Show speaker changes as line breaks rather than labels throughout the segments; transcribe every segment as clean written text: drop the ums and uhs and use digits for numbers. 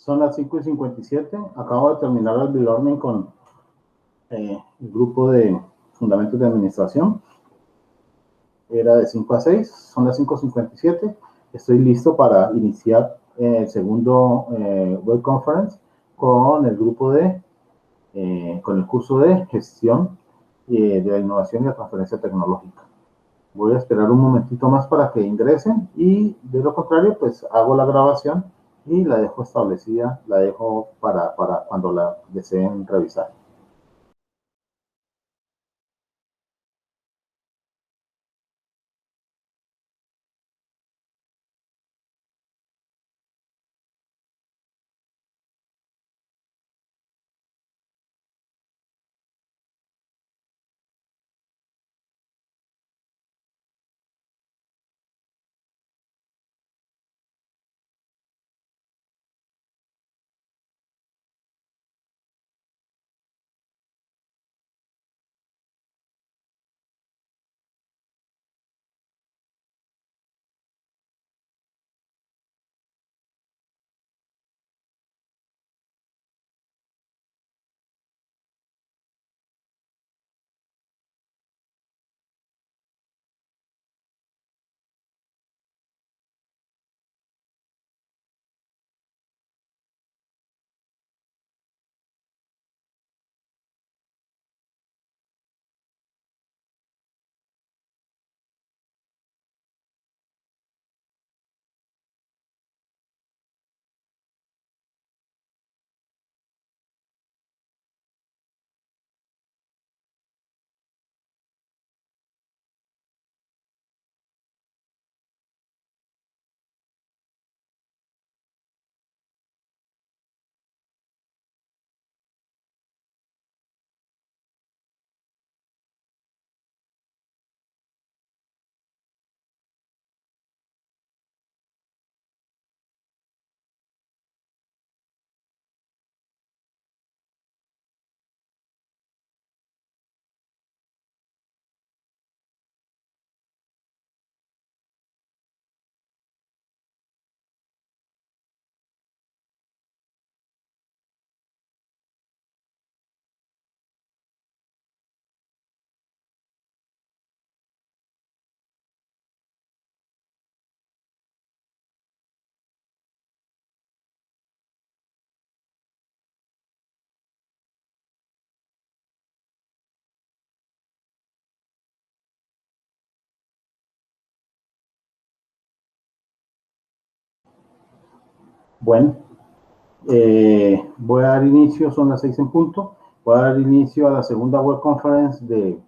Son las 5:57. Acabo de terminar el e-learning con el grupo de fundamentos de administración. Era de 5 a 6. Son las 5:57. Estoy listo para iniciar el segundo web conference con el grupo con el curso de gestión de la innovación y la transferencia tecnológica. Voy a esperar un momentito más para que ingresen y de lo contrario, pues hago la grabación y la dejo establecida, la dejo para cuando la deseen revisar. Bueno, voy a dar inicio, son las 6 en punto, voy a dar inicio a la segunda web conference de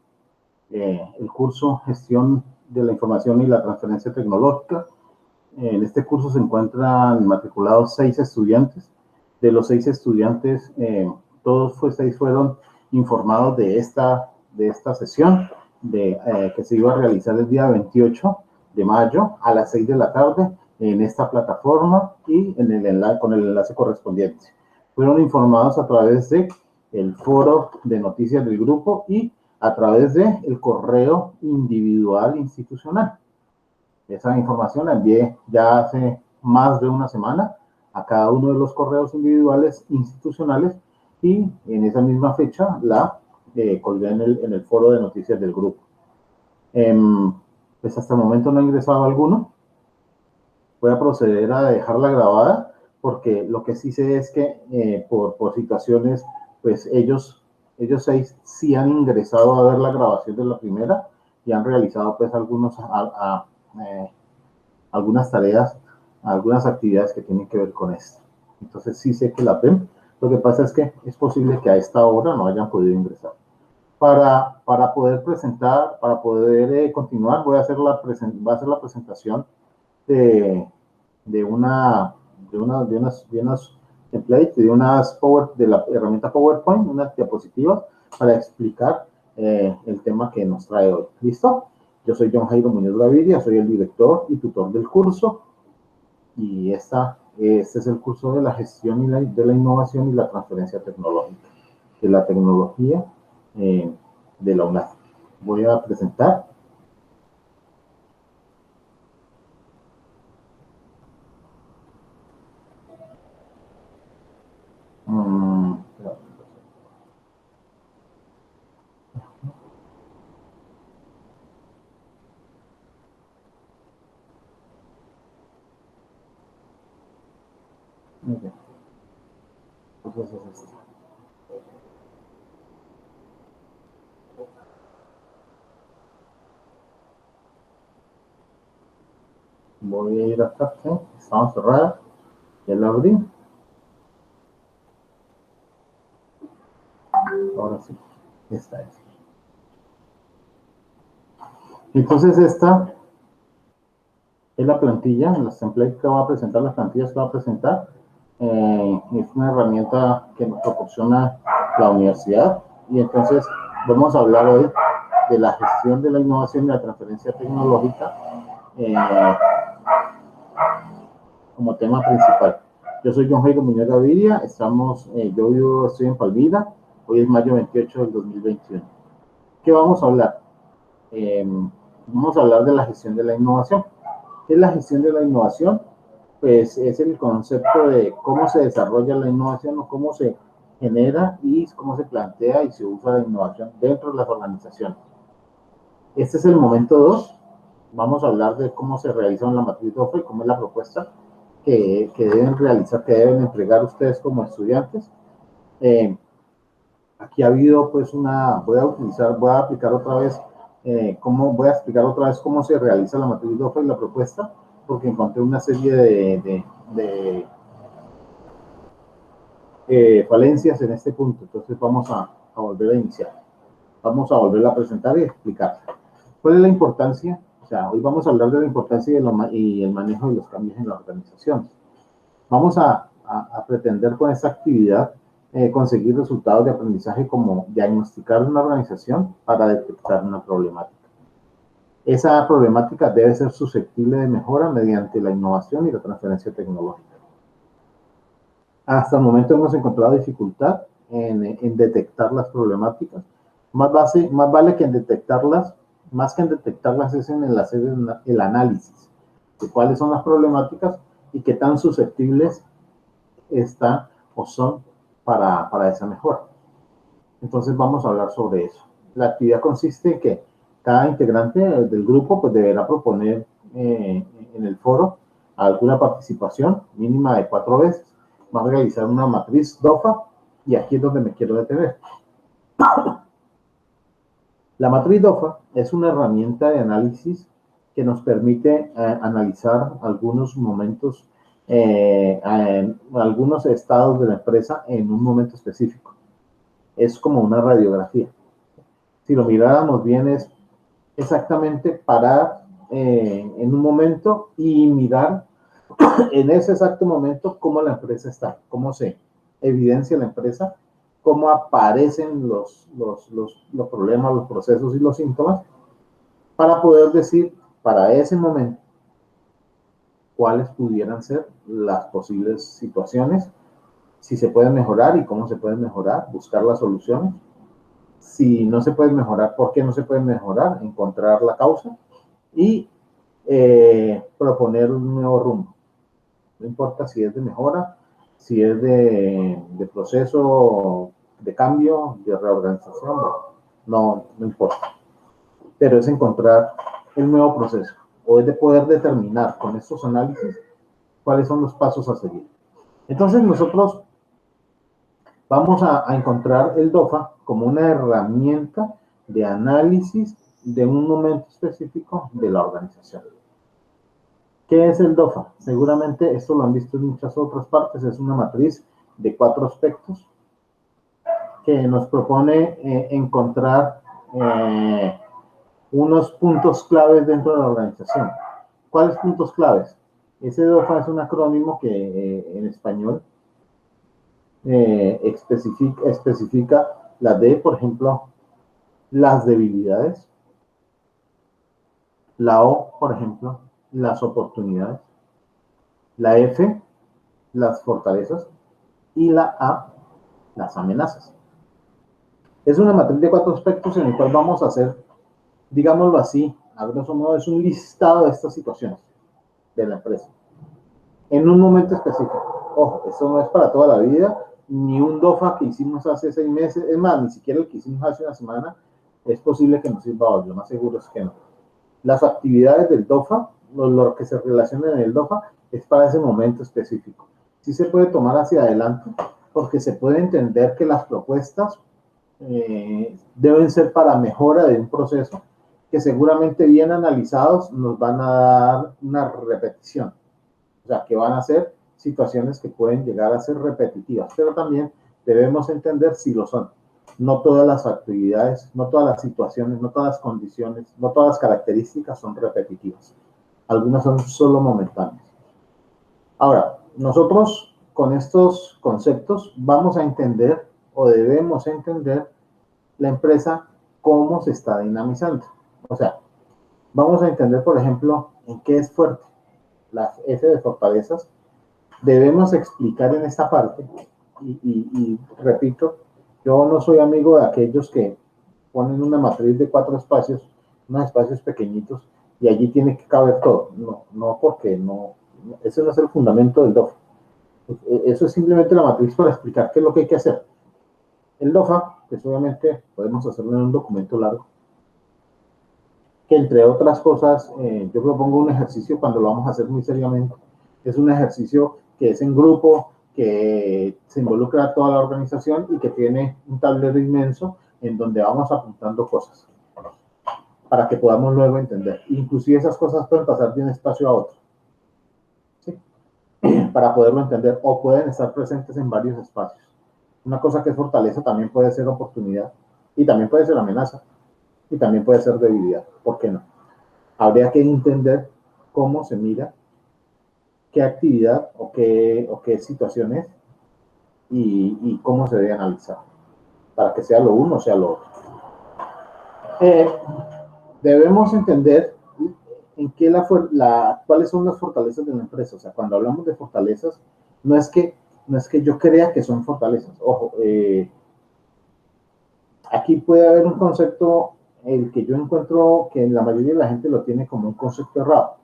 el curso Gestión de la Información y la Transferencia Tecnológica. En este curso se encuentran matriculados 6 estudiantes. De los 6 estudiantes, todos 6 fueron informados de esta sesión que se iba a realizar el día 28 de mayo a las 6 de la tarde en esta plataforma y con el enlace correspondiente. Fueron informados a través de el foro de noticias del grupo y a través de el correo individual institucional. Esa información la envié ya hace más de una semana a cada uno de los correos individuales institucionales y en esa misma fecha la colgué en el foro de noticias del grupo. Pues hasta el momento no ha ingresado alguno. Voy a proceder a dejarla grabada porque lo que sí sé es que por situaciones, pues ellos 6 sí han ingresado a ver la grabación de la primera y han realizado pues algunas tareas, algunas actividades que tienen que ver con esto. Entonces sí sé que la ven. Lo que pasa es que es posible que a esta hora no hayan podido ingresar. Para poder presentar, para poder continuar, voy a hacer la presentación de unas templates, de la herramienta PowerPoint, unas diapositivas para explicar el tema que nos trae hoy. ¿Listo? Yo soy John Jairo Muñoz Gaviria, soy el director y tutor del curso y este es el curso de la gestión de la innovación y la transferencia tecnológica, de la tecnología de la UNAM. Voy a presentar. Muy bien. Entonces es esto. Voy a ir acá, ¿sí? Estamos cerrados. Ya lo abrí. Ahora sí. Esta es. Entonces esta es la plantilla, los templates que va a presentar, las plantillas que va a presentar. Es una herramienta que nos proporciona la universidad y entonces vamos a hablar hoy de la gestión de la innovación y la transferencia tecnológica eh, como tema principal. Yo soy John Jairo Muñoz Gaviria, estoy en Palmira, hoy es mayo 28 del 2021. ¿Qué vamos a hablar? Vamos a hablar de la gestión de la innovación. ¿Qué es la gestión de la innovación? Pues es el concepto de cómo se desarrolla la innovación o cómo se genera y cómo se plantea y se usa la innovación dentro de las organizaciones. Este es el momento 2. Vamos a hablar de cómo se realiza la matriz DOFA y cómo es la propuesta que deben realizar, que deben entregar ustedes como estudiantes. Aquí ha habido pues voy a aplicar otra vez, voy a explicar otra vez cómo se realiza la matriz DOFA y la propuesta, porque encontré una serie de falencias en este punto. Entonces vamos a volver a iniciar. Vamos a volver a presentar y explicar. ¿Cuál es la importancia? O sea, hoy vamos a hablar de la importancia y el manejo de los cambios en la organización. Vamos a pretender con esta actividad conseguir resultados de aprendizaje como diagnosticar una organización para detectar una problemática. Esa problemática debe ser susceptible de mejora mediante la innovación y la transferencia tecnológica. Hasta el momento hemos encontrado dificultad en detectar las problemáticas. Más vale que en detectarlas, más que en detectarlas es en el hacer el análisis de cuáles son las problemáticas y qué tan susceptibles están o son para esa mejora. Entonces vamos a hablar sobre eso. La actividad consiste en que cada integrante del grupo pues deberá proponer en el foro alguna participación mínima de 4 veces. Va a realizar una matriz DOFA y aquí es donde me quiero detener. La matriz DOFA es una herramienta de análisis que nos permite analizar algunos momentos, algunos estados de la empresa en un momento específico. Es como una radiografía. Si lo miráramos bien, es exactamente parar en un momento y mirar en ese exacto momento cómo la empresa está, cómo se evidencia la empresa, cómo aparecen los problemas, los procesos y los síntomas, para poder decir para ese momento cuáles pudieran ser las posibles situaciones, si se pueden mejorar y cómo se pueden mejorar, buscar las soluciones. Si no se puede mejorar, ¿por qué no se puede mejorar? Encontrar la causa y proponer un nuevo rumbo. No importa si es de mejora, si es de proceso de cambio, de reorganización, no importa. Pero es encontrar el nuevo proceso o es de poder determinar con estos análisis cuáles son los pasos a seguir. Entonces nosotros vamos a encontrar el DOFA como una herramienta de análisis de un momento específico de la organización. ¿Qué es el DOFA? Seguramente esto lo han visto en muchas otras partes. Es una matriz de 4 aspectos que nos propone encontrar unos puntos claves dentro de la organización. ¿Cuáles puntos claves? Ese DOFA es un acrónimo que en español especifica la D, por ejemplo, las debilidades, la O, por ejemplo, las oportunidades, la F, las fortalezas y la A, las amenazas. Es una matriz de 4 aspectos en el cual vamos a hacer, digámoslo así, a grosso modo, es un listado de estas situaciones de la empresa en un momento específico. Ojo, esto no es para toda la vida, ni un DOFA que hicimos hace 6 meses, es más, ni siquiera el que hicimos hace una semana, es posible que nos sirva hoy, lo más seguro es que no. Las actividades del DOFA, lo que se relaciona en el DOFA, es para ese momento específico. sí se puede tomar hacia adelante, porque se puede entender que las propuestas deben ser para mejora de un proceso que seguramente bien analizados nos van a dar una repetición. O sea, que van a ser situaciones que pueden llegar a ser repetitivas, pero también debemos entender si lo son. No todas las actividades, no todas las situaciones, no todas las condiciones, no todas las características son repetitivas. Algunas son solo momentáneas. Ahora, nosotros con estos conceptos vamos a entender o debemos entender la empresa cómo se está dinamizando. O sea, vamos a entender, por ejemplo, en qué es fuerte. La F de fortalezas, debemos explicar en esta parte, y repito, yo no soy amigo de aquellos que ponen una matriz de 4 espacios, unos espacios pequeñitos, y allí tiene que caber todo. No, no, porque no, ese no es el fundamento del DOFA. Eso es simplemente la matriz para explicar qué es lo que hay que hacer. El DOFA, que obviamente podemos hacerlo en un documento largo, que entre otras cosas, yo propongo un ejercicio cuando lo vamos a hacer muy seriamente. Es un ejercicio que es en grupo, que se involucra a toda la organización y que tiene un tablero inmenso en donde vamos apuntando cosas para que podamos luego entender. Inclusive esas cosas pueden pasar de un espacio a otro, ¿sí? Para poderlo entender, o pueden estar presentes en varios espacios. Una cosa que es fortaleza también puede ser oportunidad, y también puede ser amenaza, y también puede ser debilidad. ¿Por qué no? Habría que entender cómo se mira, qué actividad o qué situación es, y cómo se debe analizar, para que sea lo uno o sea lo otro. Debemos entender en qué cuáles son las fortalezas de la empresa. O sea, cuando hablamos de fortalezas, no es que yo crea que son fortalezas. Ojo, aquí puede haber un concepto, el que yo encuentro que la mayoría de la gente lo tiene como un concepto errado,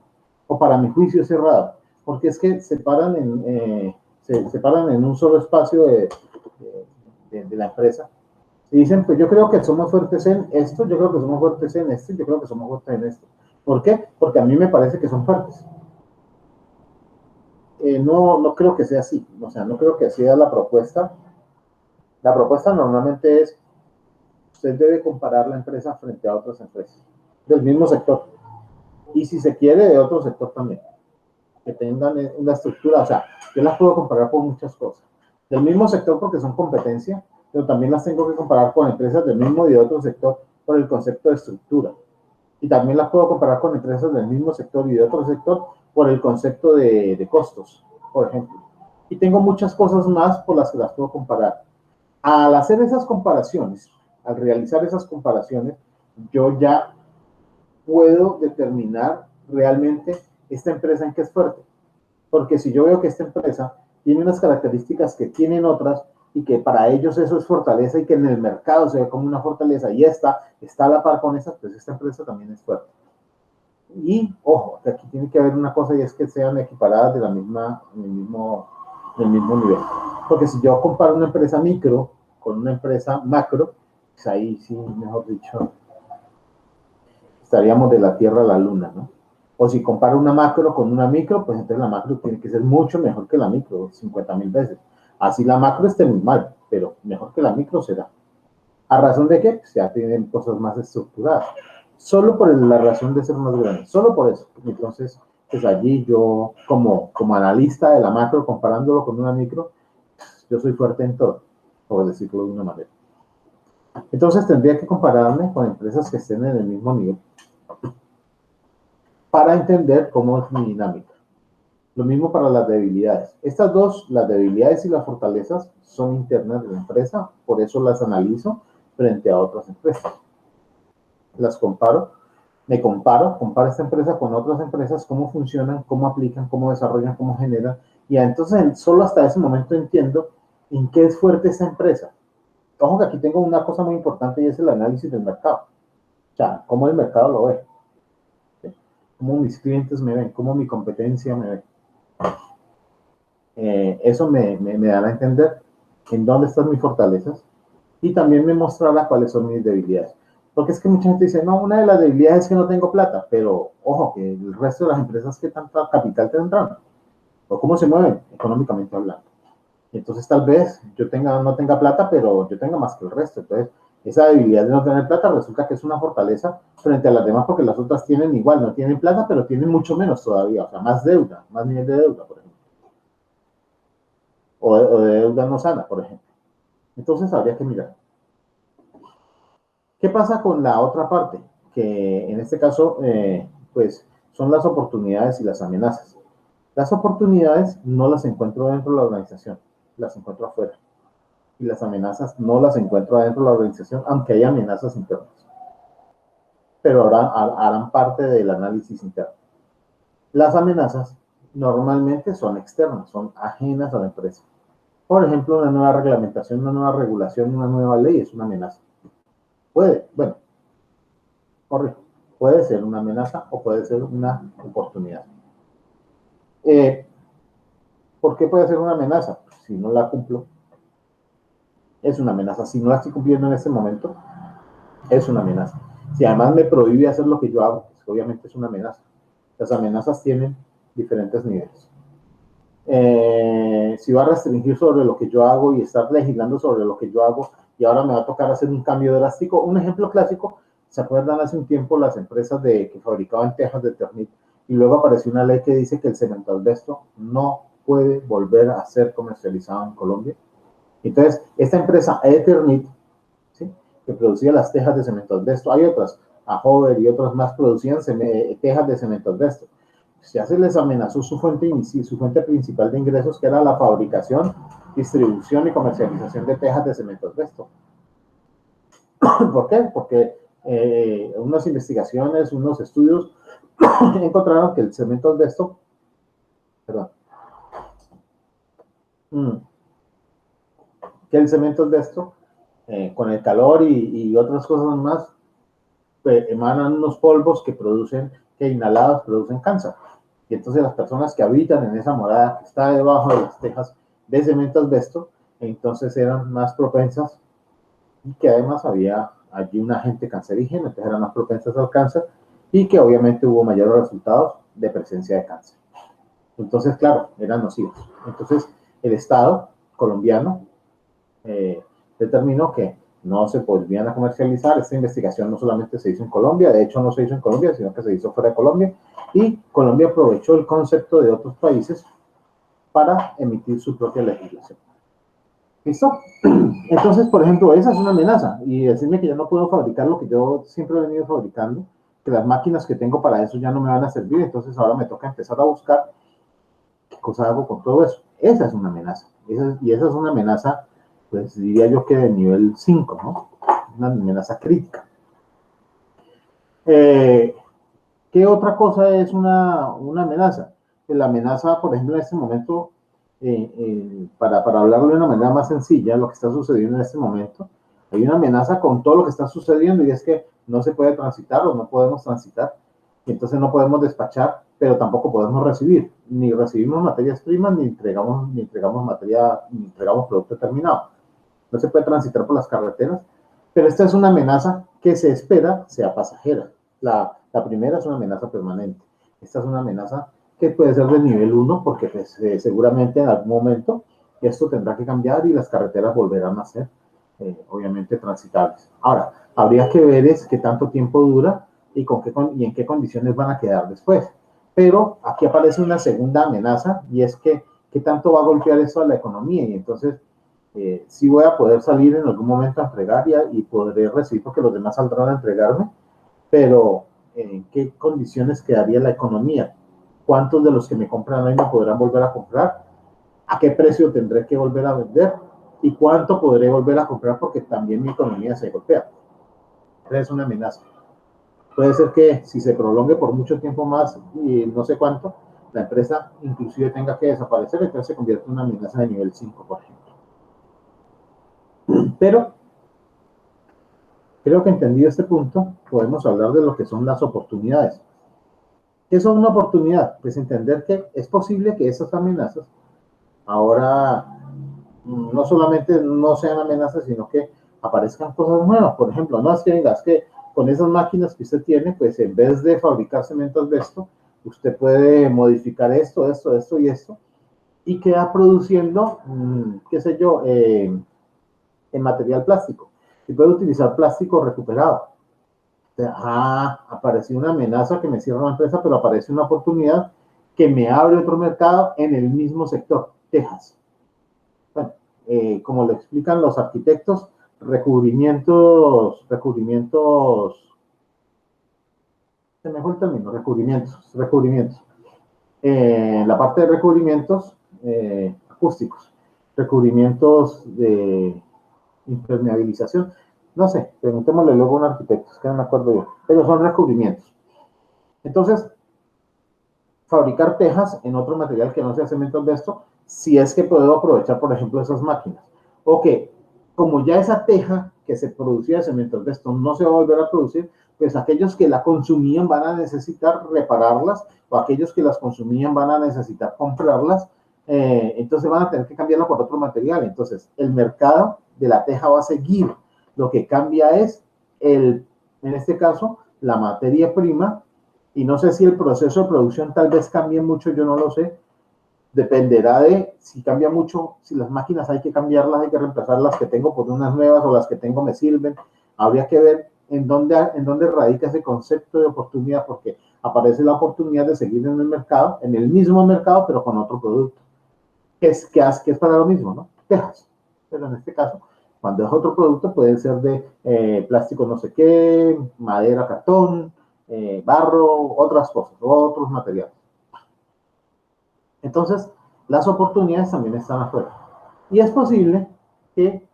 o para mi juicio es errado, porque es que se paran en un solo espacio de la empresa y dicen, pues yo creo que somos fuertes en esto, yo creo que somos fuertes en esto, yo creo que somos fuertes en esto. ¿Por qué? Porque a mí me parece que son fuertes. No, no creo que sea así, o sea, no creo que sea la propuesta. La propuesta normalmente es, usted debe comparar la empresa frente a otras empresas del mismo sector, y si se quiere de otro sector también, que tengan una estructura. O sea, yo las puedo comparar por muchas cosas. Del mismo sector porque son competencia, pero también las tengo que comparar con empresas del mismo y de otro sector por el concepto de estructura. Y también las puedo comparar con empresas del mismo sector y de otro sector por el concepto de costos, por ejemplo. Y tengo muchas cosas más por las que las puedo comparar. Al hacer esas comparaciones, al realizar esas comparaciones, yo ya puedo determinar realmente esta empresa en qué es fuerte. Porque si yo veo que esta empresa tiene unas características que tienen otras, y que para ellos eso es fortaleza, y que en el mercado se ve como una fortaleza, y está a la par con esa, pues esta empresa también es fuerte. Y ojo, aquí tiene que haber una cosa, y es que sean equiparadas de del mismo nivel. Porque si yo comparo una empresa micro con una empresa macro, pues ahí sí, mejor dicho, estaríamos de la Tierra a la Luna, ¿no? O si comparo una macro con una micro, pues entonces la macro tiene que ser mucho mejor que la micro, 50.000 veces. Así la macro esté muy mal, pero mejor que la micro será. ¿A razón de qué? Pues ya tienen cosas más estructuradas. Solo por la razón de ser más grande, solo por eso. Entonces, pues allí yo, como analista de la macro, comparándolo con una micro, yo soy fuerte en todo, por decirlo de una manera. Entonces tendría que compararme con empresas que estén en el mismo nivel para entender cómo es mi dinámica. Lo mismo para las debilidades. Estas dos, las debilidades y las fortalezas, son internas de la empresa, por eso las analizo frente a otras empresas. Las comparo, comparo esta empresa con otras empresas, cómo funcionan, cómo aplican, cómo desarrollan, cómo generan, y entonces solo hasta ese momento entiendo en qué es fuerte esta empresa. Ojo que aquí tengo una cosa muy importante, y es el análisis del mercado. O sea, cómo el mercado lo ve, ¿sí? Cómo mis clientes me ven, cómo mi competencia me ve. Eso me dará a entender en dónde están mis fortalezas, y también me mostrará cuáles son mis debilidades. Porque es que mucha gente dice, no, una de las debilidades es que no tengo plata, pero ojo, que el resto de las empresas, ¿qué tanta capital tendrán? o cómo se mueven económicamente hablando. Entonces tal vez yo no tenga plata, pero yo tenga más que el resto. Entonces esa debilidad de no tener plata resulta que es una fortaleza frente a las demás porque las otras tienen igual, no tienen plata, pero tienen mucho menos todavía, o sea, más deuda, más nivel de deuda, por ejemplo. O de deuda no sana, por ejemplo. Entonces habría que mirar. ¿Qué pasa con la otra parte? Que en este caso, pues son las oportunidades y las amenazas. Las oportunidades no las encuentro dentro de la organización, las encuentro afuera. Y las amenazas no las encuentro dentro de la organización, aunque hay amenazas internas. Pero harán parte del análisis interno. Las amenazas normalmente son externas, son ajenas a la empresa. Por ejemplo, una nueva reglamentación, una nueva regulación, una nueva ley es una amenaza. Bueno, correcto, puede ser una amenaza o puede ser una oportunidad. Eh, ¿Por qué puede ser una amenaza? Si no la cumplo, es una amenaza. Si no la estoy cumpliendo en este momento, es una amenaza. Si además me prohíbe hacer lo que yo hago, pues obviamente es una amenaza. Las amenazas tienen diferentes niveles. Si va a restringir sobre lo que yo hago y estar legislando sobre lo que yo hago y ahora me va a tocar hacer un cambio drástico. Un ejemplo clásico, ¿se acuerdan hace un tiempo las empresas que fabricaban tejas de Eternit y luego apareció una ley que dice que el cemento asbesto no puede volver a ser comercializado en Colombia? Entonces, esta empresa Eternit, ¿sí?, que producía las tejas de cemento asbesto, hay otras, Ahover y otras más producían tejas de cemento asbesto. Ya se les amenazó su fuente principal de ingresos, que era la fabricación, distribución y comercialización de tejas de cemento asbesto. ¿Por qué? Porque unas investigaciones, unos estudios encontraron que el cemento asbesto, perdón, que el cemento asbesto, con el calor y otras cosas más, emanan unos polvos que inhalados producen cáncer. Y entonces las personas que habitan en esa morada que está debajo de las tejas de cemento asbesto, entonces eran más propensas, y que además había allí un agente cancerígeno, entonces eran más propensas al cáncer, y que obviamente hubo mayores resultados de presencia de cáncer. Entonces, claro, eran nocivos. Entonces, el Estado colombiano determinó que no se volvían a comercializar. Esta investigación no solamente se hizo en Colombia, de hecho no se hizo en Colombia, sino que se hizo fuera de Colombia, y Colombia aprovechó el concepto de otros países para emitir su propia legislación. ¿Listo? Entonces, por ejemplo, esa es una amenaza, y decirme que yo no puedo fabricar lo que yo siempre he venido fabricando, que las máquinas que tengo para eso ya no me van a servir, entonces ahora me toca empezar a buscar qué cosa hago con todo eso. Esa es una amenaza, y esa es una amenaza, pues diría yo que de nivel 5, ¿no? Una amenaza crítica. ¿Qué otra cosa es una amenaza? Pues la amenaza, por ejemplo, en este momento, para hablarlo de una manera más sencilla, lo que está sucediendo en este momento, hay una amenaza con todo lo que está sucediendo, y es que no se puede transitar o no podemos transitar, y entonces no podemos despachar, pero tampoco podemos recibir. Ni recibimos materias primas, ni entregamos producto terminado. No se puede transitar por las carreteras, pero esta es una amenaza que se espera sea pasajera. La primera es una amenaza permanente. Esta es una amenaza que puede ser de nivel 1, porque pues, seguramente en algún momento esto tendrá que cambiar y las carreteras volverán a ser, obviamente, transitables. Ahora, habría que ver es qué tanto tiempo dura y en qué condiciones van a quedar después. Pero aquí aparece una segunda amenaza, y es que qué tanto va a golpear eso a la economía, y entonces sí voy a poder salir en algún momento a entregar y podré recibir porque los demás saldrán a entregarme, pero ¿en qué condiciones quedaría la economía? ¿Cuántos de los que me compran hoy me podrán volver a comprar? ¿A qué precio tendré que volver a vender? ¿Y cuánto podré volver a comprar porque también mi economía se golpea? Es una amenaza. Puede ser que si se prolongue por mucho tiempo más y no sé cuánto, la empresa inclusive tenga que desaparecer, entonces se convierte en una amenaza de nivel 5, por ejemplo. Pero creo que entendido este punto, podemos hablar de lo que son las oportunidades. ¿Qué son una oportunidad? Pues entender que es posible que esas amenazas ahora no solamente no sean amenazas, sino que aparezcan cosas nuevas. Por ejemplo, no es que venga, es que con esas máquinas que usted tiene, pues en vez de fabricar cemento asbesto, usted puede modificar esto y esto, y queda produciendo, qué sé yo, en material plástico. Y puede utilizar plástico recuperado. O sea, apareció una amenaza que me cierra la empresa, pero aparece una oportunidad que me abre otro mercado en el mismo sector, Texas. Bueno, como lo explican los arquitectos, recubrimientos, se me fue el término, recubrimientos. La parte de recubrimientos acústicos, recubrimientos de impermeabilización, no sé, preguntémosle luego a un arquitecto, es que no me acuerdo yo, pero son recubrimientos. Entonces, fabricar tejas en otro material que no sea cemento de esto, si es que puedo aprovechar, por ejemplo, esas máquinas. O que, como ya esa teja que se producía de cemento de esto no se va a volver a producir, pues aquellos que la consumían van a necesitar repararlas, o aquellos que las consumían van a necesitar comprarlas, entonces van a tener que cambiarla por otro material. Entonces, el mercado de la teja va a seguir. Lo que cambia es, en este caso, la materia prima, y no sé si el proceso de producción tal vez cambie mucho, yo no lo sé. Dependerá de si cambia mucho, si las máquinas hay que cambiarlas, hay que reemplazar las que tengo por unas nuevas o las que tengo me sirven. Habría que ver en dónde radica ese concepto de oportunidad, porque aparece la oportunidad de seguir en el mercado, en el mismo mercado, pero con otro producto, que es para lo mismo, ¿no? Tejas. Pero en este caso, cuando es otro producto, puede ser de plástico no sé qué, madera, cartón, barro, otras cosas, otros materiales. Entonces, las oportunidades también están afuera. Y es posible que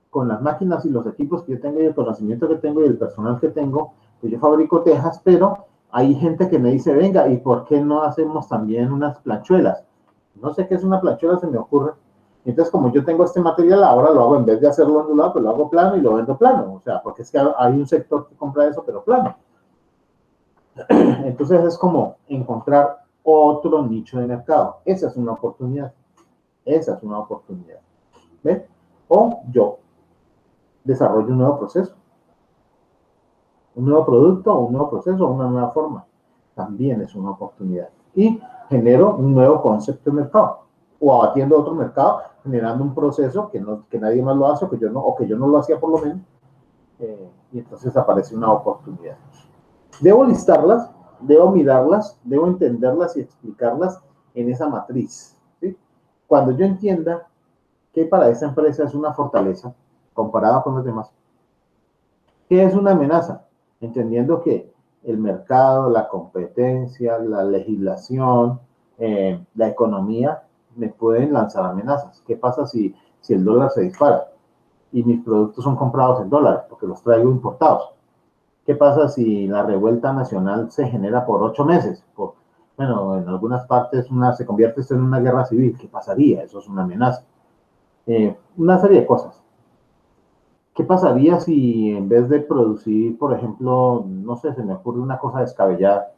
con las máquinas y los equipos que yo tengo y el conocimiento que tengo y el personal que tengo, pues yo fabrico tejas, pero hay gente que me dice, venga, ¿y por qué no hacemos también unas planchuelas? No sé qué es una planchuela, se me ocurre. Entonces, como yo tengo este material, ahora lo hago, en vez de hacerlo ondulado, pues lo hago plano y lo vendo plano. O sea, porque es que hay un sector que compra eso, pero plano. Entonces es como encontrar otro nicho de mercado. Esa es una oportunidad. Esa es una oportunidad. ¿Ven? O yo desarrollo un nuevo proceso, un nuevo producto, un nuevo proceso, una nueva forma. También es una oportunidad. Y genero un nuevo concepto de mercado. O atiendo otro mercado generando un proceso que nadie más lo hace o que yo no lo hacía por lo menos. Y entonces aparece una oportunidad. Debo listarlas, debo mirarlas, debo entenderlas y explicarlas en esa matriz. ¿Sí? Cuando yo entienda que para esa empresa es una fortaleza comparada con los demás, ¿qué es una amenaza? Entendiendo que el mercado, la competencia, la legislación, la economía me pueden lanzar amenazas. ¿Qué pasa si el dólar se dispara y mis productos son comprados en dólares porque los traigo importados? ¿Qué pasa si la revuelta nacional se genera por 8 meses? Bueno, en algunas partes se convierte esto en una guerra civil. ¿Qué pasaría? Eso es una amenaza. Una serie de cosas. ¿Qué pasaría si en vez de producir, por ejemplo, no sé, se me ocurre una cosa descabellada?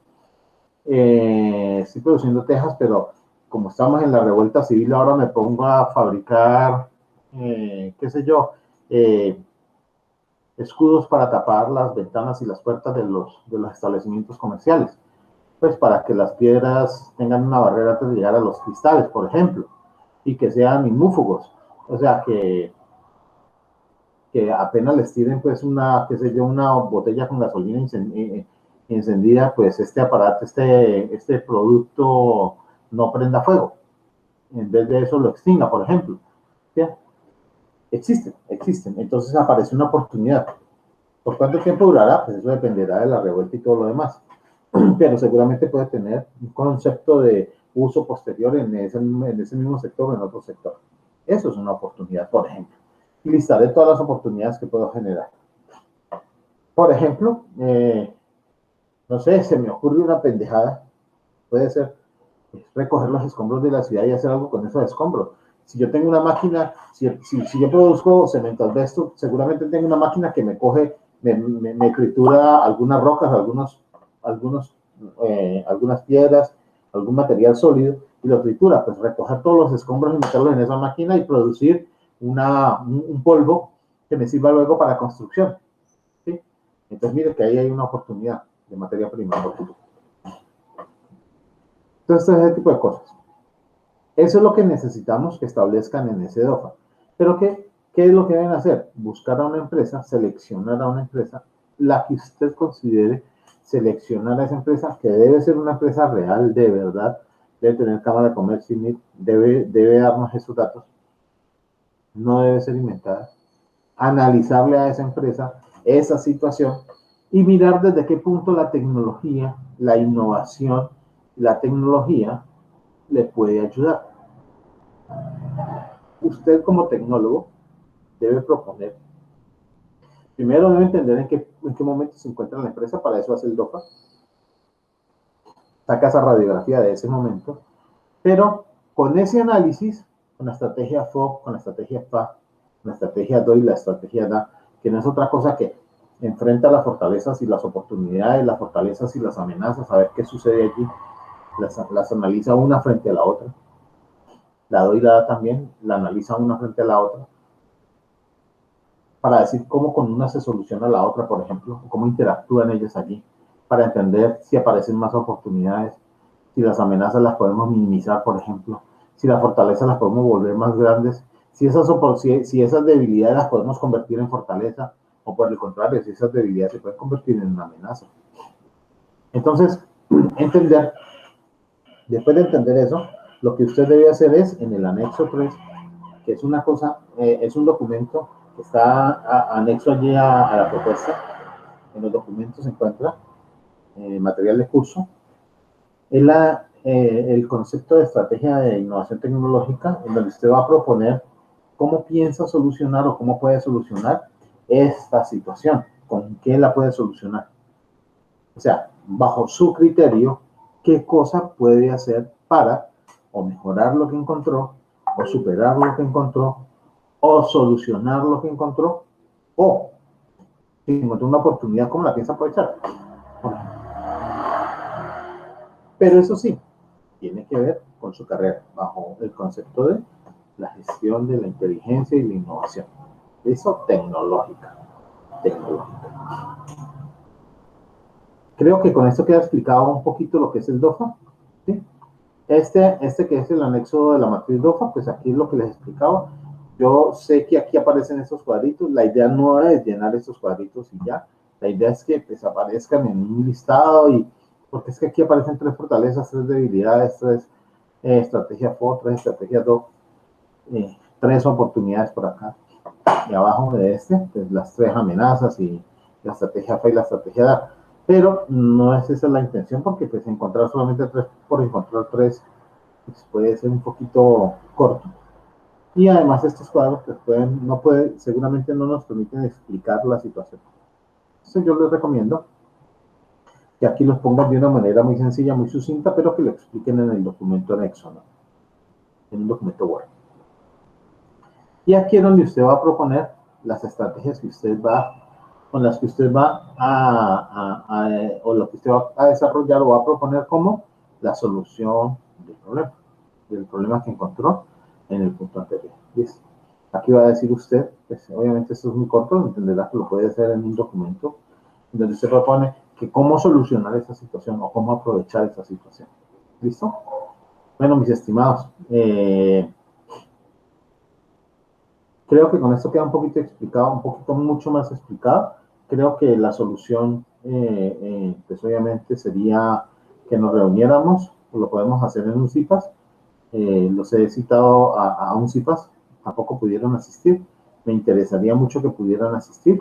Estoy produciendo tejas, pero como estamos en la revuelta civil, ahora me pongo a fabricar, qué sé yo, escudos para tapar las ventanas y las puertas de los establecimientos comerciales, pues para que las piedras tengan una barrera antes de llegar a los cristales, por ejemplo, y que sean inmúfugos, o sea, que apenas les tiren pues qué sé yo, una botella con gasolina encendida, pues este aparato, este producto no prenda fuego, en vez de eso lo extinga, por ejemplo. ¿Sí? Existen, entonces aparece una oportunidad. ¿Por cuánto tiempo durará? Pues eso dependerá de la revuelta y todo lo demás. Pero seguramente puede tener un concepto de uso posterior en ese mismo sector o en otro sector. Eso es una oportunidad, por ejemplo. Y listaré todas las oportunidades que puedo generar. Por ejemplo, no sé, se me ocurre una pendejada. Puede ser recoger los escombros de la ciudad y hacer algo con esos escombros. Si yo tengo una máquina, si yo produzco cemento asbesto, seguramente tengo una máquina que me coge, me tritura algunas rocas, algunas piedras, algún material sólido y lo tritura. Pues recoger todos los escombros y meterlos en esa máquina y producir un polvo que me sirva luego para construcción. ¿Sí? Entonces, mire que ahí hay una oportunidad de materia prima. Entonces, ese tipo de cosas. Eso es lo que necesitamos que establezcan en ese DOFA. Pero ¿qué es lo que deben hacer? Buscar a una empresa, seleccionar a una empresa, la que usted considere, seleccionar a esa empresa, que debe ser una empresa real, de verdad, debe tener Cámara de Comercio, debe darnos esos datos, no debe ser inventada, analizarle a esa empresa esa situación y mirar desde qué punto la tecnología, la innovación, la tecnología le puede ayudar. Usted como tecnólogo debe proponer, primero debe entender en qué momento se encuentra la empresa, para eso hace el DOFA, saca esa radiografía de ese momento, pero con ese análisis, con la estrategia FOC, con la estrategia FA, con la estrategia DO y la estrategia DA, que no es otra cosa que enfrenta las fortalezas y las oportunidades, las fortalezas y las amenazas, a ver qué sucede allí, las analiza una frente a la otra, la DO y la DA también, la analiza una frente a la otra, para decir cómo con una se soluciona la otra, por ejemplo, cómo interactúan ellas allí, para entender si aparecen más oportunidades, si las amenazas las podemos minimizar, por ejemplo, si las fortalezas las podemos volver más grandes, si esas debilidades las podemos convertir en fortaleza, o por el contrario, si esas debilidades se pueden convertir en una amenaza. Entonces, entender, después de entender eso, lo que usted debe hacer es, en el anexo 3, que es una cosa, es un documento que está anexo allí a la propuesta. En los documentos se encuentra material de curso. Es el concepto de estrategia de innovación tecnológica, en donde usted va a proponer cómo piensa solucionar o cómo puede solucionar esta situación, con qué la puede solucionar. O sea, bajo su criterio, qué cosa puede hacer para o mejorar lo que encontró, o superar lo que encontró, o solucionar lo que encontró, o si encontró una oportunidad, ¿cómo la piensa aprovechar? Pero eso sí, tiene que ver con su carrera, bajo el concepto de la gestión de la inteligencia y la innovación. Eso tecnológica. Creo que con esto queda explicado un poquito lo que es el DOFA. ¿Sí? Este que es el anexo de la matriz DOFA, pues aquí es lo que les explicaba. Yo sé que aquí aparecen estos cuadritos. La idea no es llenar estos cuadritos y ya. La idea es que pues, aparezcan en un listado, porque es que aquí aparecen 3 fortalezas, 3 debilidades, 3 estrategias FOR, 3 estrategias DOC, 3 oportunidades por acá. Y abajo de pues, las 3 amenazas y la estrategia FA y la estrategia DA. Pero no es esa la intención, porque pues encontrar solamente 3 por encontrar 3 pues, puede ser un poquito corto. Y además estos cuadros pues, seguramente no nos permiten explicar la situación. Entonces yo les recomiendo que aquí los pongan de una manera muy sencilla, muy sucinta, pero que lo expliquen en el documento anexo, ¿no? En un documento Word. Y aquí es donde usted va a proponer las estrategias que usted con las que usted va o lo que usted va a desarrollar o va a proponer como la solución del problema que encontró en el punto anterior. ¿Listo? Aquí va a decir usted, pues obviamente esto es muy corto, entenderá que lo puede hacer en un documento, donde usted propone que cómo solucionar esa situación o cómo aprovechar esa situación. ¿Listo? Bueno, mis estimados, creo que con esto queda un poquito explicado, un poquito mucho más explicado. Creo que la solución, pues obviamente sería que nos reuniéramos, lo podemos hacer en un CIPAS. Los he citado a un CIPAS, tampoco pudieron asistir. Me interesaría mucho que pudieran asistir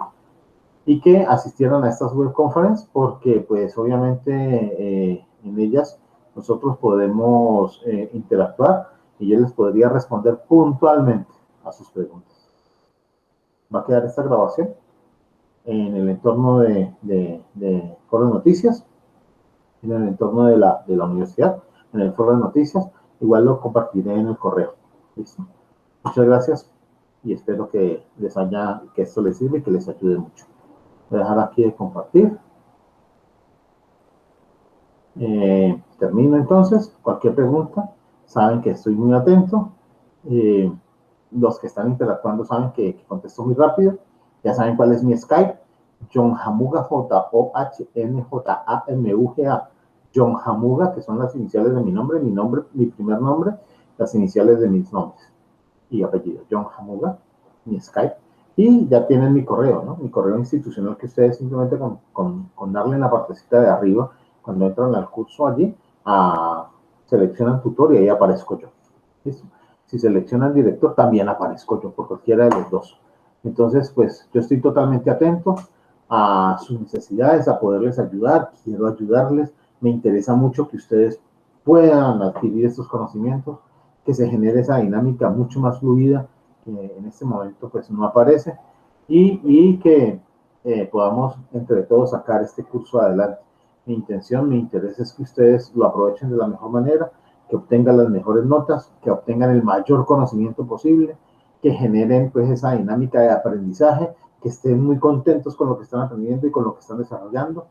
y que asistieran a estas web conference, porque pues obviamente en ellas nosotros podemos interactuar y yo les podría responder puntualmente a sus preguntas. Va a quedar esta grabación en el entorno de Foro de Noticias, en el entorno de la universidad, en el Foro de Noticias. Igual lo compartiré en el correo. ¿Listo? Muchas gracias y espero que esto les sirva y que les ayude mucho. Voy a dejar aquí de compartir. Termino entonces. Cualquier pregunta, saben que estoy muy atento. Los que están interactuando saben que contesto muy rápido. Ya saben cuál es mi Skype. John Jamuga, John Jamuga, John Jamuga, que son las iniciales de mi nombre, mi primer nombre, las iniciales de mis nombres y apellido, John Jamuga, mi Skype, y ya tienen mi correo, ¿no? Mi correo institucional, que ustedes simplemente con darle en la partecita de arriba, cuando entran al curso allí, seleccionan tutor y ahí aparezco yo. ¿Listo? Si seleccionan director, también aparezco yo, por cualquiera de los dos. Entonces, pues yo estoy totalmente atento a sus necesidades, a poderles ayudar, quiero ayudarles, me interesa mucho que ustedes puedan adquirir estos conocimientos, que se genere esa dinámica mucho más fluida que en este momento pues no aparece, y que podamos entre todos sacar este curso adelante. Mi intención, mi interés es que ustedes lo aprovechen de la mejor manera, que obtengan las mejores notas, que obtengan el mayor conocimiento posible, que generen pues esa dinámica de aprendizaje, que estén muy contentos con lo que están aprendiendo y con lo que están desarrollando,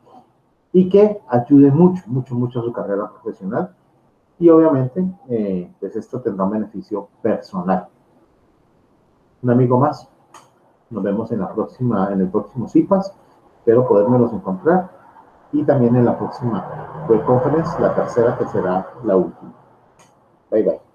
y que ayude mucho, mucho, mucho a su carrera profesional. Y obviamente, pues esto tendrá un beneficio personal. Un amigo más. Nos vemos en el próximo CIPAS. Espero podérmelos encontrar. Y también en la próxima web conference, la tercera, que será la última. Bye, bye.